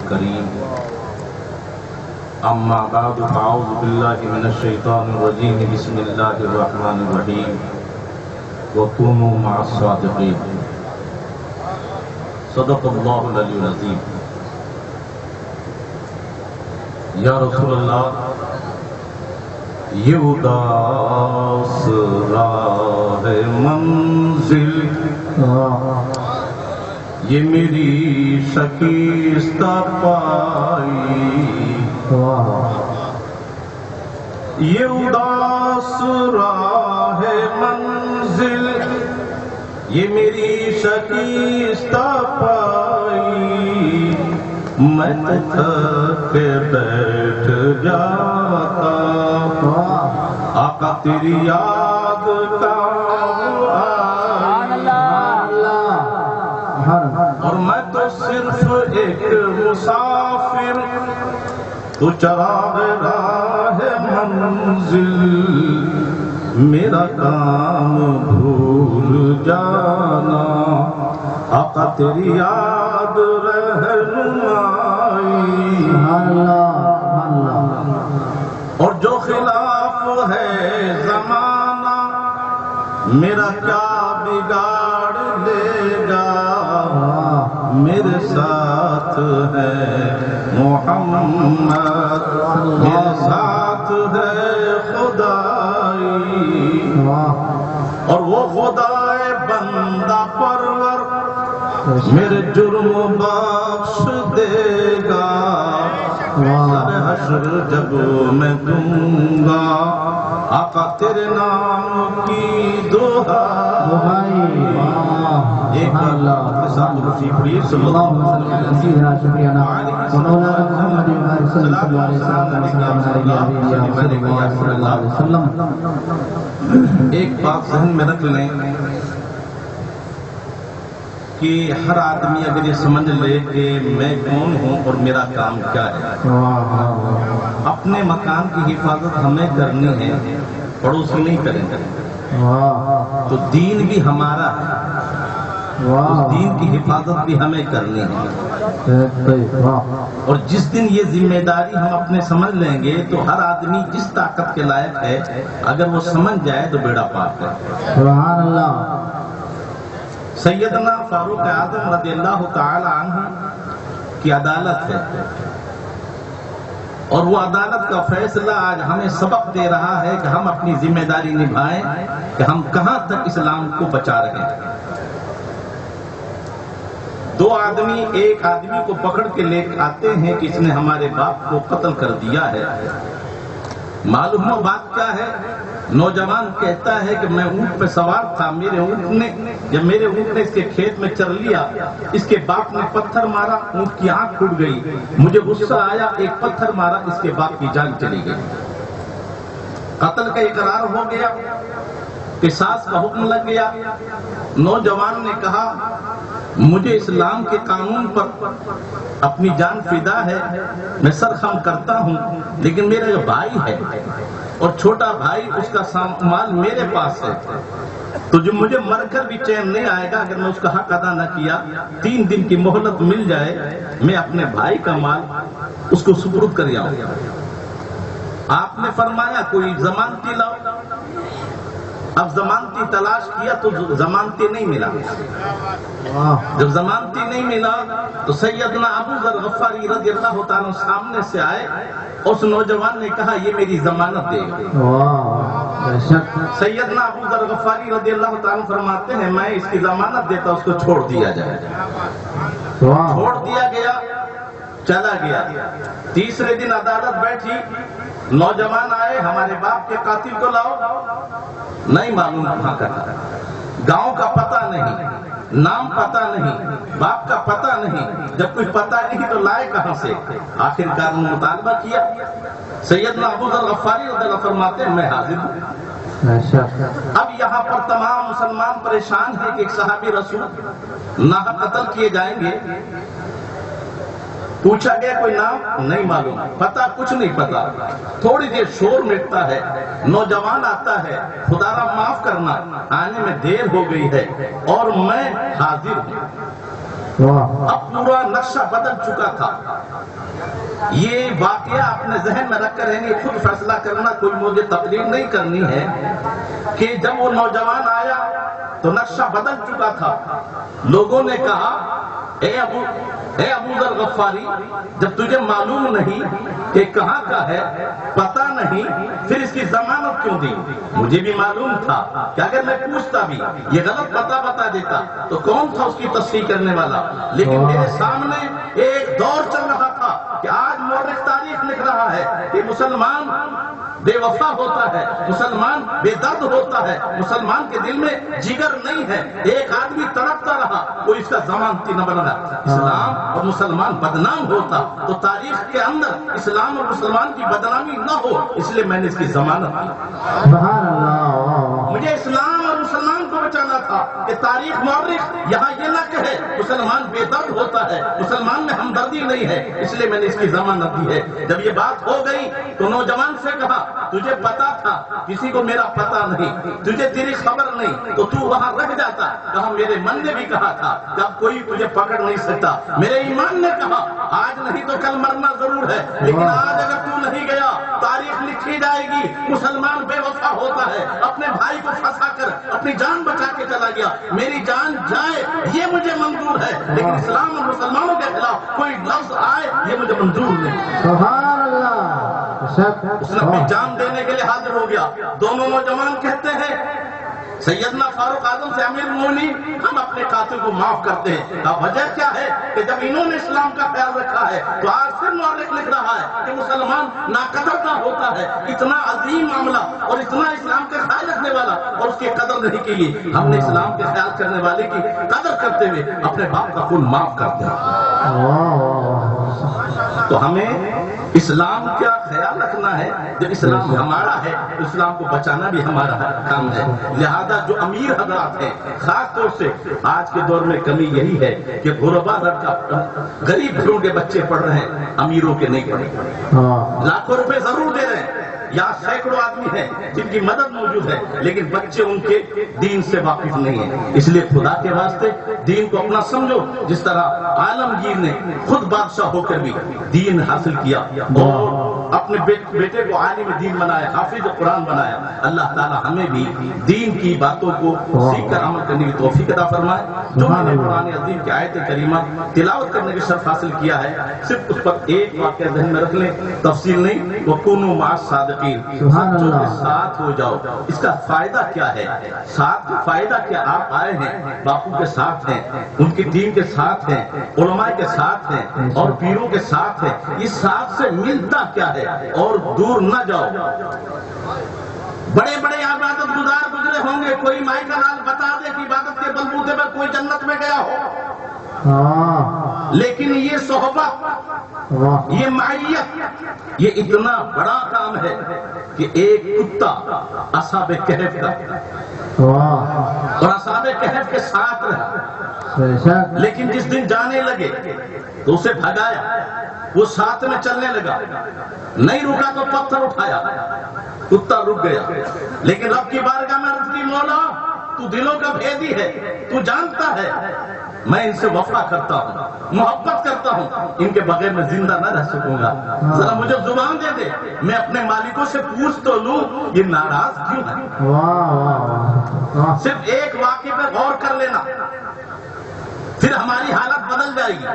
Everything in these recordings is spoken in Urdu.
الكريم أما بعد فأعوذ بالله من الشيطان الرجيم بسم الله الرحمن الرحيم وكونوا مع الصادقين صدق الله العلي العظيم یا رسول اللہ یہ اداس راہ منزل یہ میری شکستہ پائی یہ اداس راہ منزل یہ میری شکستہ پائی میں تھک بیٹھ جاتا آقا تیری یاد کا اور میں تو صرف ایک مسافر تو چراغ راہ منزل میرا کام بھول جانا آقا تیری یاد رہنمائی اور جو خلاف ہے زمانہ میرا کیا بگاڑ لے گا میرے ساتھ ہے محمد میرے ساتھ ہے خدائی اور وہ خدائے بندہ پرور میرے جرم بخش دے گا سر حشر جب میں دوں گا آقا تیرے نام کی دعائی ایک اللہ کے ساتھ رسی پڑھیے صلی اللہ علیہ وسلم ایک بات ذہن میں رکھ لیں کہ ہر آدمی اگر یہ سمجھ لے کہ میں کون ہوں اور میرا کام کیا ہے اپنے مکان کی حفاظت ہمیں کرنی ہے پڑوسی نہیں کریں گے تو دین بھی ہمارا ہے اس دین کی حفاظت بھی ہمیں کرنی ہے اور جس دن یہ ذمہ داری ہم اپنے سمجھ لیں گے تو ہر آدمی جس طاقت کے لائق ہے اگر وہ سمجھ جائے تو بیڑا پار ہے سبحان اللہ سیدنا فاروق اعظم رضی اللہ تعالی عنہ کی عدالت ہے اور وہ عدالت کا فیصلہ آج ہمیں سبق دے رہا ہے کہ ہم اپنی ذمہ داری نبھائیں کہ ہم کہاں تک اسلام کو بچا رہے ہیں دو آدمی ایک آدمی کو پکڑ کے لے آتے ہیں کہ اس نے ہمارے باپ کو قتل کر دیا ہے معلوم ہو بات کیا ہے نوجوان کہتا ہے کہ میں اونٹ پہ سوار تھا جب میرے اونٹ نے اس کے کھیت میں چر لیا اس کے باپ نے پتھر مارا اونٹ کی آنکھ پھوٹ گئی مجھے غصہ آیا ایک پتھر مارا اس کے باپ کی جان چلی گئی قتل کا اقرار ہو گیا قصاص کا حکم لگ گیا نوجوان نے کہا مجھے اسلام کے قانون پر اپنی جان فدا ہے میں سر خم کرتا ہوں لیکن میرا جو بھائی ہے اور چھوٹا بھائی اس کا مال میرے پاس ہے تو جو مجھے مر کر بھی چین نہیں آئے گا اگر میں اس کا حق ادا نہ کیا 3 دن کی مہلت مل جائے میں اپنے بھائی کا مال اس کو سپرد کر آؤں آپ نے فرمایا کوئی ضمانتی لاؤ اب ضمانتی تلاش کیا تو ضمانتی نہیں ملا جب ضمانتی نہیں ملا تو سیدنا ابو ذر غفاری رضی اللہ تعالیٰ سامنے سے آئے اس نوجوان نے کہا یہ میری ضمانت دے سیدنا ابو ذر غفاری رضی اللہ تعالیٰ فرماتے ہیں میں اس کی ضمانت دیتا اس کو چھوڑ دیا جائے چھوڑ دیا گیا چلا گیا تیسرے دن عدالت بیٹھی نوجوان آئے ہمارے باپ کے قاتل کو لاؤ نہیں معلوم کہاں کا گاؤں کا پتہ نہیں نام پتہ نہیں باپ کا پتہ نہیں جب کچھ پتہ نہیں تو لائے کہاں سے آخر کار مطالبہ کیا سیدنا ابو ذر غفاری رضی اللہ فرماتے ہیں میں حاضر ہوں اب یہاں پر تمام مسلمان پریشان ہیں کہ ایک صحابی رسول ناحق قتل کیے جائیں گے پوچھا گیا کوئی نام نہیں معلوم پتہ کچھ نہیں پتا تھوڑی دیر شور مٹتا ہے نوجوان آتا ہے خدا را معاف کرنا آنے میں دیر ہو گئی ہے اور میں حاضر ہوں اب پورا نقشہ بدل چکا تھا. یہ واقعہ اپنے ذہن میں رکھ کر رہنے خود فیصلہ کرنا، کوئی مجھے تقریر نہیں کرنی ہے کہ جب وہ نوجوان آیا تو نقشہ بدل چکا تھا. لوگوں نے کہا اے ابو ذر غفاری، جب تجھے معلوم نہیں کہ کہاں کا ہے، پتہ نہیں، پھر اس کی ضمانت کیوں دی؟ مجھے بھی معلوم تھا کہ اگر میں پوچھتا بھی یہ غلط پتہ بتا دیتا تو کون تھا اس کی تصحیح کرنے والا. لیکن میرے سامنے ایک دور چل رہا تھا کہ آج مورخ تاریخ لکھ رہا ہے کہ مسلمان بے وفا ہوتا ہے، مسلمان بے درد ہوتا ہے، مسلمان کے دل میں جگر نہیں ہے. ایک آدمی تڑپتا رہا، کوئی اس کا ضمانتی نہ بنا. اسلام اور مسلمان بدنام ہوتا تو تاریخ کے اندر اسلام اور مسلمان کی بدنامی نہ ہو، اس لیے میں نے اس کی ضمانت کی. سبحان اللہ. مجھے اسلام اور مسلمان کو بچانا تھا کہ تاریخ مورخ یہاں یہ نہ کہے مسلمان بے درد ہوتا ہے، مسلمان میں ہمدردی نہیں ہے، اس لیے میں نے اس کی ضمانت دی ہے. جب یہ بات ہو گئی تو نوجوان سے کہا تجھے پتا تھا؟ کسی کو میرا پتا نہیں، تجھے تیری خبر نہیں تو تو وہاں رہ جاتا. کہا میرے من نے بھی کہا تھا کہ اب کوئی تجھے پکڑ نہیں سکتا. میرے ایمان نے کہا آج نہیں تو کل مرنا ضرور ہے، لیکن آج اگر تو نہیں گیا تاریخ لکھی جائے گی مسلمان بے وفا ہوتا ہے، اپنے بھائی کو پھنسا کر اپنی جان بچا کے چلا گیا. میری جان جائے یہ مجھے منظور ہے، لیکن اسلام اور مسلمانوں کے خلاف کوئی لفظ آئے یہ مجھے منظور نہیں. سبحان اللہ. اس نے اپنی جان دینے کے لیے حاضر ہو گیا. دونوں نوجوان کہتے ہیں سیدنا فاروق اعظم سے امیر المومنین ہم اپنے قاتل کو معاف کرتے ہیں. وجہ کیا ہے کہ جب انہوں نے اسلام کا خیال رکھا ہے تو آج پھر مورخ لکھ رہا ہے کہ مسلمان ناقدر کا ہوتا ہے. اتنا عظیم معاملہ اور اتنا اسلام کا خیال رکھنے والا اور اس کی قدر نہیں کی. ہم نے اسلام کے خیال کرنے والے کی قدر کرتے ہوئے اپنے باپ کا خون معاف کر دیا. تو ہمیں اسلام کا خیال رکھنا ہے. جب اسلام ہمارا ہے تو اسلام کو بچانا بھی ہمارا کام ہے. لہذا جو امیر حضرات ہیں خاص طور سے آج کے دور میں کمی یہی ہے کہ غربا لڑکا غریب گھروں کے بچے پڑھ رہے ہیں، امیروں کے نہیں پڑھ رہے. لاکھوں روپے ضرور دے رہے ہیں، یا سینکڑوں آدمی ہیں جن کی مدد موجود ہے، لیکن بچے ان کے دین سے واقف نہیں ہیں. اس لیے خدا کے واسطے دین کو اپنا سمجھو. جس طرح عالمگیر نے خود بادشاہ ہو کر بھی دین حاصل کیا اور اپنے بیٹے کو عالم دین بنایا، حافظ قرآن بنایا. اللہ تعالیٰ ہمیں بھی دین کی باتوں کو سیکھ کر عمل کرنے کی توفیق عطا فرمائے. جو میں نے قرآن عظیم کی آیت کریمہ تلاوت کرنے کا شرف حاصل کیا ہے، صرف اس پر ایک واقعہ ذہن میں رکھ لیں، تفصیل نہیں. وَكُونُوا مَعَ الصَّادِقِينَ، سچوں کے ساتھ ہو جاؤ. اس کا فائدہ کیا ہے؟ ساتھ کا فائدہ کیا؟ آپ آئے ہیں، باپو کے ساتھ ہیں، ان کی دین کے ساتھ ہیں، علماء کے ساتھ ہیں اور پیروں کے ساتھ ہیں. اس ساتھ سے ملتا کیا ہے؟ اور دور نہ جاؤ. بڑے بڑے عبادت گزار گزرے ہوں گے، کوئی مائی کا نام بتا دے کہ عبادت کے بلبوتے پر کوئی جنت میں گیا ہو، لیکن یہ صحبت، یہ معیت، یہ اتنا بڑا کام ہے کہ ایک کتا اصحاب کہف کا اور اصحاب کہف کے ساتھ رہا، لیکن جس دن جانے لگے تو اسے بھگایا. وہ ساتھ میں چلنے لگا، نہیں رکا تو پتھر اٹھایا، کتا رک گیا. لیکن رب کی بارگاہ میں عرض کی مولا تو دلوں کا بھیدی ہے، تو جانتا ہے میں ان سے وفا کرتا ہوں، محبت کرتا ہوں، ان کے بغیر میں زندہ نہ رہ سکوں گا. ذرا مجھے زبان دے دے، میں اپنے مالکوں سے پوچھ تو لوں یہ ناراض کیوں ہے. صرف ایک واقعے پر غور کر لینا، پھر ہماری حالت بدل جائے گی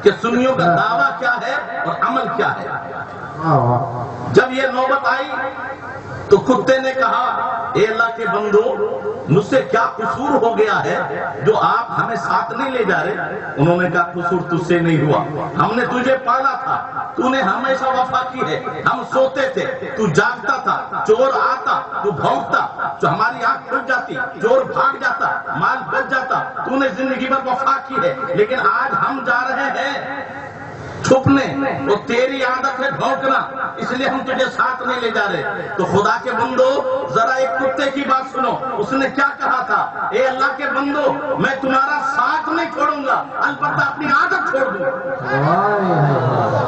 کہ سنیوں کا دعویٰ کیا ہے اور عمل کیا ہے. جب یہ نوبت آئی تو کتے نے کہا اے اللہ کے بندو، مجھ سے کیا قصور ہو گیا ہے جو آپ ہمیں ساتھ نہیں لے جا رہے؟ انہوں نے کہا قصور تجھ سے نہیں ہوا، ہم نے تجھے پالا تھا، تو نے ہمیشہ وفا کی ہے. ہم سوتے تھے تو جاگتا تھا، چور آتا تو بھونکتا، جو ہماری آنکھ کھل جاتی چور بھاگ جاتا، مال بچ جاتا. تو نے زندگی بھر وفا کی ہے، لیکن آج ہم جا رہے ہیں چھپنے، وہ تیری عادت ہے بھونکنا، اس لیے ہم تجھے ساتھ نہیں لے جا رہے. تو خدا کے بندو ذرا ایک کتے کی بات سنو، اس نے کیا کہا تھا؟ اے اللہ کے بندو میں تمہارا ساتھ نہیں چھوڑوں گا، البتہ اپنی عادت چھوڑ دوں.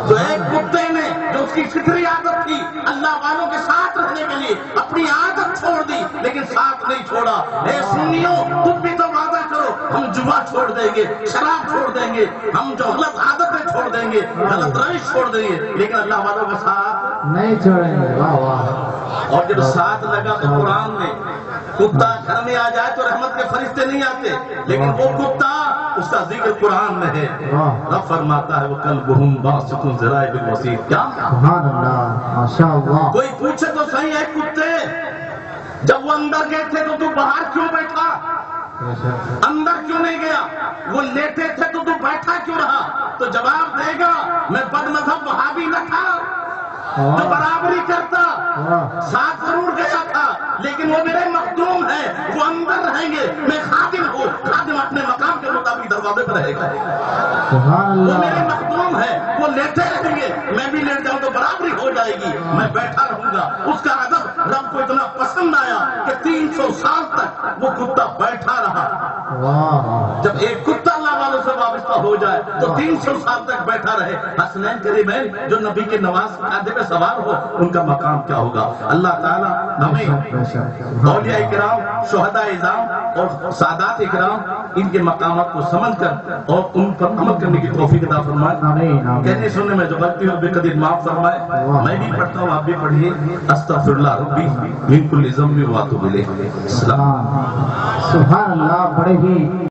تو ایک کتے نے جو اس کی فطری عادت تھی اللہ والوں کے ساتھ رہنے کے لیے اپنی عادت چھوڑ دی، لیکن ساتھ نہیں چھوڑا. اے سنیوں تم بھی تو وعدہ کرو ہم جوا چھوڑ دیں گے، شراب چھوڑ دیں گے، ہم جو غلط عادتیں چھوڑ دیں گے، غلط روش چھوڑ دیں گے، لیکن اللہ والوں کا ساتھ نہیں چھوڑیں گے۔ واہ واہ، اور جب ساتھ لگا تو قرآن میں کتا گھر میں آ جائے تو رحمت کے فرشتے نہیں آتے، لیکن وہ کتا اس کا ذکر قرآن میں ہے۔ رب فرماتا ہے وَقَلْبُهُمْ بَاسِطٌ ذِرَاعِهِ بِالْوَصِيدِ۔ کیا سبحان اللہ، ماشاء اللہ۔ کوئی پوچھے تو صحیح ہے کتے جب وہ اندر گئے تھے تو باہر کیوں بیٹھا؟ اندر کیوں نہیں گیا؟ وہ لیٹے تھے تو بیٹھا کیوں رہا؟ تو جواب دے گا میں بد مذہب وہابی نہ تھا جو برابری کرتا، ساتھ ضرور گیا تھا لیکن وہ میرے مخدوم ہے، وہ اندر رہیں گے، میں خادم ہوں، خادم اپنے مقام کے مطابق دروازے پر رہے گا۔ سبحان وہ میرے اللہ، مخدوم ہے، وہ لیٹے رہیں گے، میں بھی لیٹ جاؤں تو برابری ہو جائے گی، میں بیٹھا رہوں گا۔ اس کا ادب رب کو اتنا پسند آیا کہ 300 سال تک وہ کتا بیٹھا رہا۔ واہ، جب ایک کتا اللہ والوں سے وابستہ ہو جائے تو 300 سال تک بیٹھا رہے۔ حسنین کریمین جو نبی کے نواز کاندھے پہ سوار ہو ان کا مقام کیا ہوگا؟ اللہ تعالیٰ ہمیں اولیاء اکرام، شہداء اعظام اور سادات اکرام ان کے مقامات کو سمجھ کر اور ان پر عمل کرنے کی توفیق عطا فرمائے۔ آمین۔ کہنے سننے میں جو غلطی ہو بے قدر معاف فرمائے۔ میں بھی پڑھتا ہوں، آپ بھی پڑھیے۔ استغفراللہ ربی من کل ذنب و اتوب الیہ۔ السلام۔ سبحان اللہ، بڑے ہی